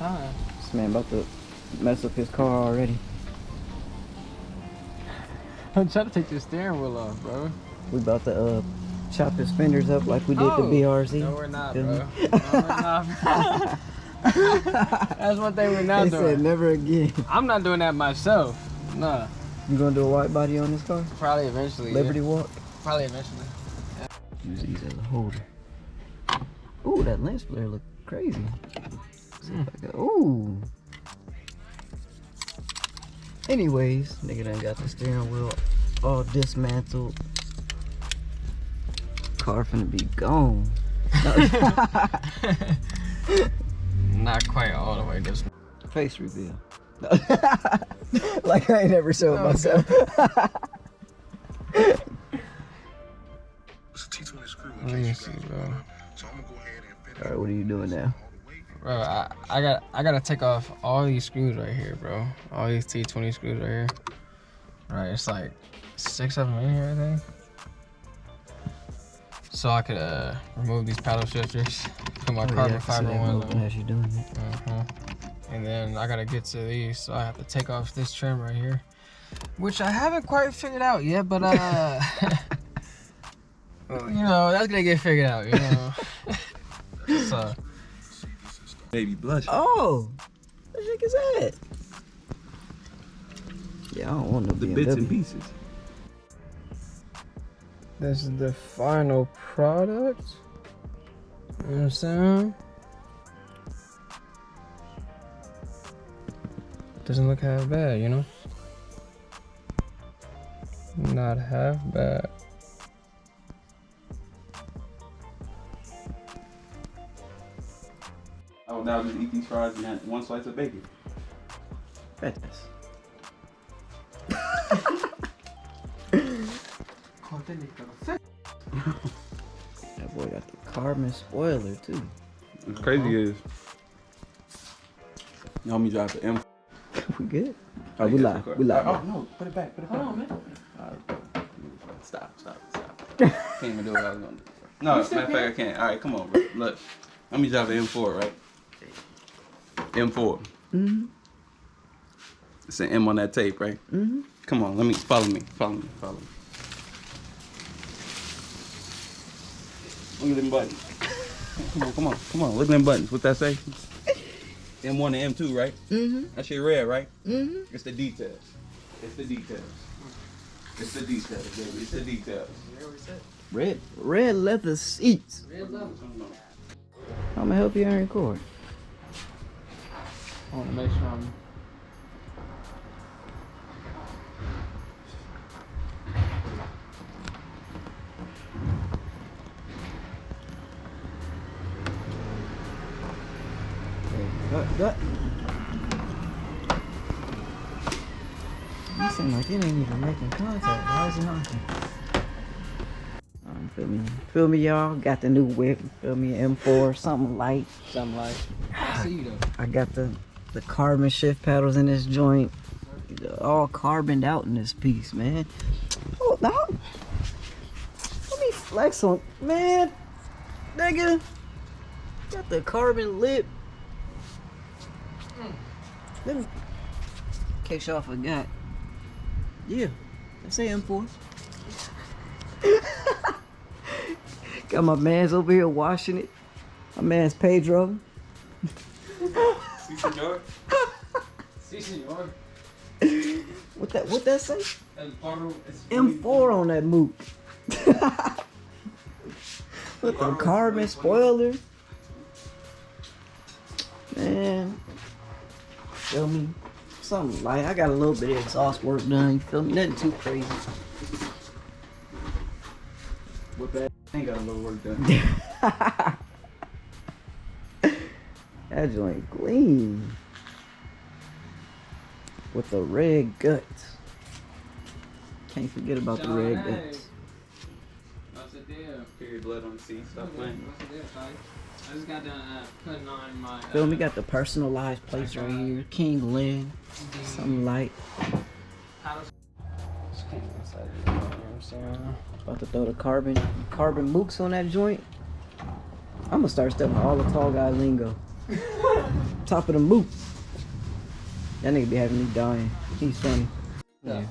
trying. This man about to mess up his car already. I'm trying to take the steering wheel off, bro. We about to chop his fenders up like we did the BRZ. No, we're not, bro. No, we're not. That's one thing we're not doing. They said never again. I'm not doing that myself. Nah. You gonna do a white body on this car? Probably eventually. Liberty yeah. Walk? Probably eventually. Yeah. Use these as a holder. Ooh, that lens flare look crazy. Ooh. Anyways, nigga done got the steering wheel all dismantled. Car finna be gone. Not quite all the way dismantled. Face reveal. Like I ain't never showed myself. Let me see, bro. Alright, what are you doing now? Bro, I gotta take off all these screws right here, bro. All these T20 screws right here. Right, it's like 6 of them in here, I think. So I could remove these paddle shifters, put my carbon fiber ones on. As you doing it. And then I gotta get to these, so I have to take off this trim right here, which I haven't quite figured out yet, but you know, that's gonna get figured out, you know. So. Baby blush. Oh, what the heck is that? Yeah, I don't want no The BMW. bits and pieces. This is the final product. You know what I'm saying? Doesn't look half bad, you know? Not half bad. I would now just eat these fries and have one slice of bacon. Fantastic. That boy got the carbon spoiler too. What's crazy is, you want me to drive the M. We good? Oh, we live. We live. Oh no, put it back. Hold on, man. Stop. Can't even do what I was gonna do. No, matter of fact, I can't. All right, come on, bro. Look, let me drive the M4, right? M4. Mm-hmm. It's an M on that tape, right? Mm-hmm. Come on, follow me. Look at them buttons. Come on. Look at them buttons. What that say? M1 and M2, right? Mm-hmm. That shit red, right? Mm-hmm. It's the details. Baby. It's the details. Red leather seats. Red leather. I'm gonna help you and record. I want to make sure I'm. That. You seem like it ain't even making contact. Why is it knocking? Feel me, y'all. Got the new whip. Feel me, M4, something light. Something like. I see you though. I got the carbon shift paddles in this joint. All carboned out in this piece, man. Oh no! Let me flex on, man. Nigga, got the carbon lip. Let me, in case y'all forgot. Yeah, that's M4. Got my man's over here washing it. My man's Pedro. Si, senor. Si, senor. What that say? El porro es M4 on that moot. With the carbon spoiler. Man. Feel me? Something light. I got a little bit of exhaust work done. You feel me? Nothing too crazy. What that ain't got a little work done. That joint clean. With the red guts. Can't forget about the red guts. What's the deal? Period blood on the seat. Stop playing. What's the deal, Ty? I just got done putting on my. Feel me? Got the personalized plates right here. Kiiinglen. Something light. Just came inside, you know what I'm saying? About to throw the carbon mooks on that joint. I'm gonna start stepping all the tall guy lingo. Top of the boot. That nigga be having me dying. He's funny. Yeah.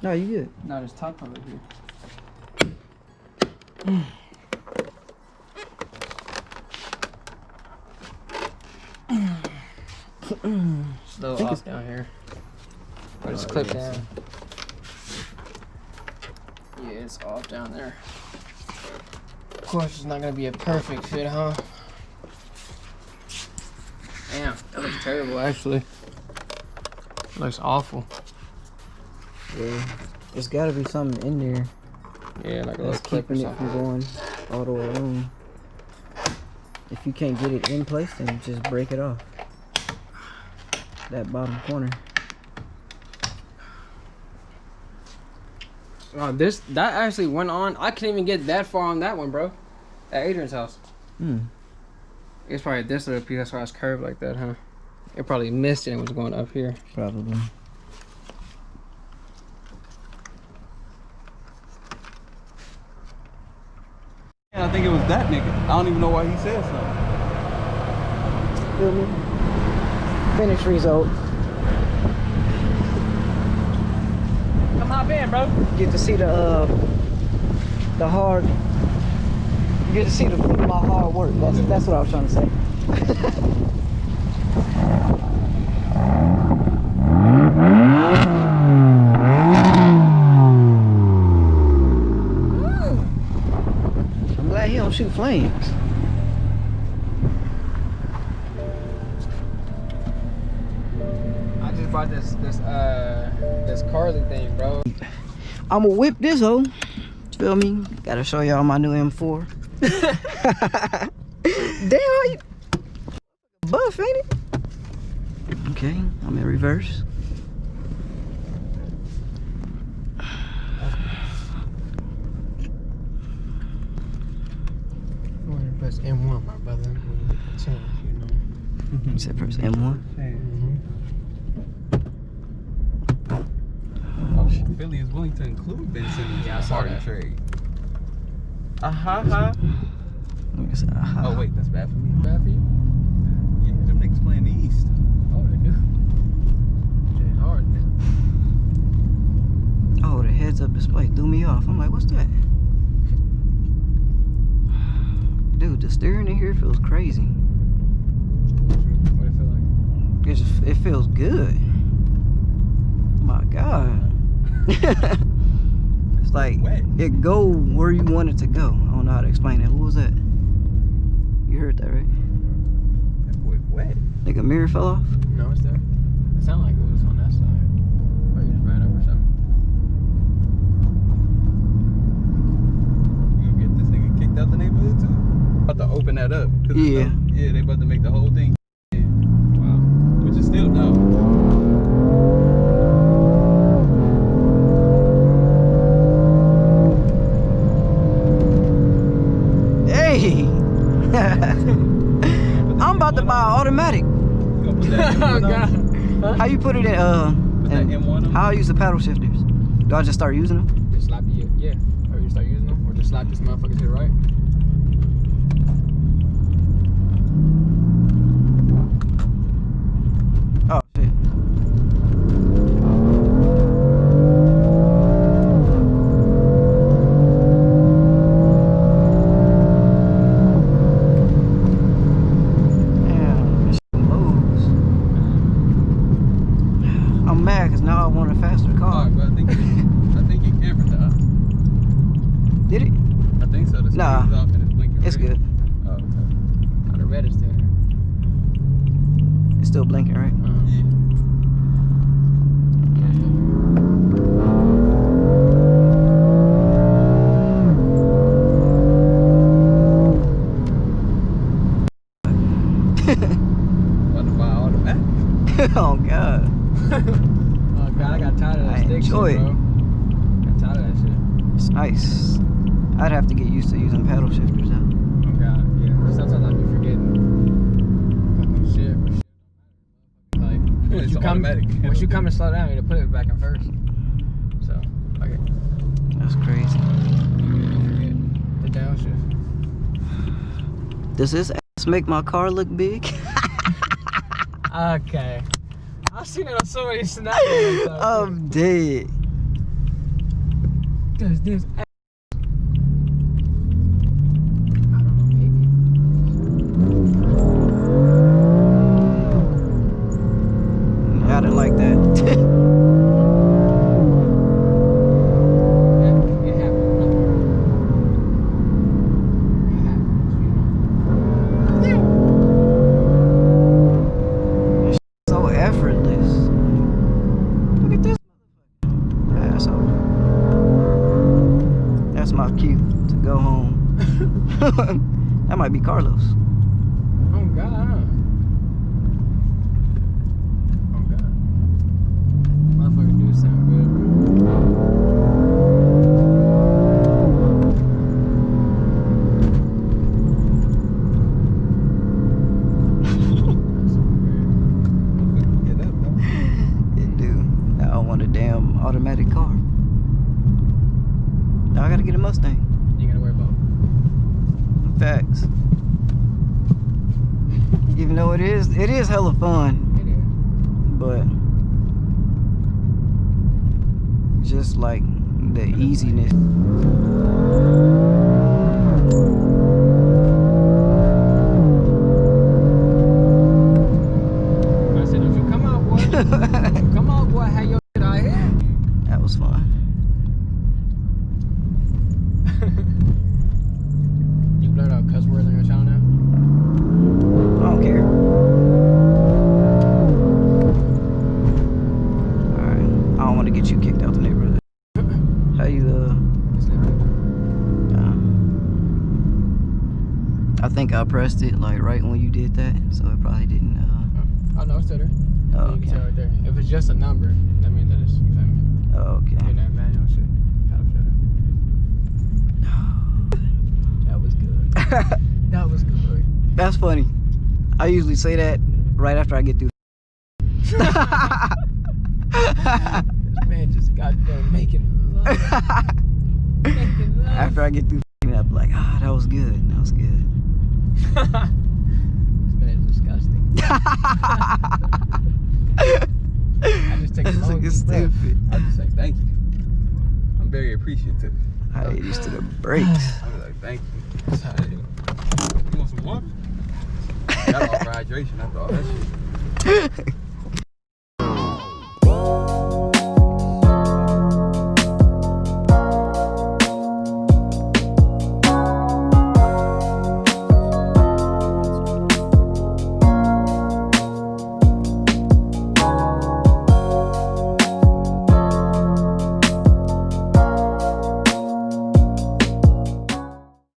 No, you good. No, there's top over here. It's a little off down here. But it's clipped down. Yeah, it's off down there. Of course, it's not gonna be a perfect fit, huh? Damn, that looks terrible, actually. It looks awful. Yeah. There's gotta be something in there Yeah, like a that's little clip or keeping it something. from going all the way around. If you can't get it in place, then just break it off. That bottom corner. Oh, that actually went on. I couldn't even get that far on that one, bro. At Adrian's house. It's probably this little piece. That's why it's curved like that, huh? It probably missed and it was going up here. Probably. Yeah, I think it was that nigga. I don't even know why he said something. Feel me? Finished result. Come hop in, bro. Get to see the hard. You get to see the fruit of my hard work. That's what I was trying to say. I'm glad he don't shoot flames. I just bought this Carly thing, bro. I'ma whip this hoe. Feel me? Gotta show y'all my new M4. Damn, how you buff, ain't it? Okay, I'm in reverse. You want to press M1, my brother. When you get the chance, you know. You said press M1. Oh shit, Philly is willing to include Ben Simmons Yeah, I in the saw party that. trade. Let me say, aha. Oh wait, that's bad for me. Bad for you? Yeah, them niggas playing the East. Oh, they do. It's hard, man. Oh, the heads up display threw me off. I'm like, what's that? Dude, the steering in here feels crazy. What it feel like? It feels good. My God. It's like Wet. it go where you want it to go. I don't know how to explain it. What was that? You heard that, right? That boy wet. Like a mirror fell off? No, it's there. It sounded like it was on that side. Or you just ran over something. You gonna get this nigga kicked out the neighborhood too? About to open that up. 'Cause Yeah. Yeah, they about to make the whole thing. Wow. Which is still dumb. Hey! I'm about to buy an automatic. You gonna put that M1 Oh, on? God. Huh? How you put it in? Put that M1 on? How I use the paddle shifters? Do I just start using them? Just slap the, yeah. Or you start using them. Or just slap this motherfucker to the right. Oh shit. Damn, this shit moves. I'm mad because now I want a faster car. Alright, but I think you cambered though. Did it? I think so. The screen's Nah. off and it's blinking It's red. good. Oh, okay. Oh, the red is there. It's still blinking, right? Yeah. About to buy automatic. Oh god. Oh, God, I got tired of that I stick shit, enjoy it. bro. Got tired of that shit. It's nice. I'd have to get used to using paddle shifters though. Oh, God, yeah. Sometimes I be forgetting fucking shit. Like, It's automatic. once you come and slow down, you gotta put it back in first. So, okay. That's crazy. Forget the downshift. This is Let's make my car look big. Okay. I've seen it on so many scenarios. I'm dead. Does this? I don't know, maybe. I didn't like that. It happens, brother. It happens, you know. So effortless. Look at this. Asshole. That's my cue to go home. That might be Carlos. Oh God, huh? Oh God. Motherfucker do sound good, bro. Get up, though. It do. I don't want a damn automatic car. Now I gotta get a Mustang. You gotta worry about. Facts. Even though it is hella fun, It is. but just like the easiness. I said, if you come out, boy. If you come out, boy. Have your shit out here. That was fun. You blurred out cuss words on your channel now? I don't care. Alright. I don't want to get you kicked out the neighborhood. How you, I think I pressed it like right when you did that, so it probably didn't, Oh, no, it's still there. Oh, You can okay. tell right there. If it's just a number, that means that it's, you feel me? Oh, okay. You're not manual shit. That was good. That was good. That's funny. I usually say that right after I get through. This man just got done making love. Making love. After I get through, I'll be like, ah, that was good. That was good. This man is disgusting. I just take a This long nigga deep breath. stupid. I just say thank you. I'm very appreciative. I get used to the brakes. I was like, thank you. That's how it is. You want some water? Got off for hydration after all that shit.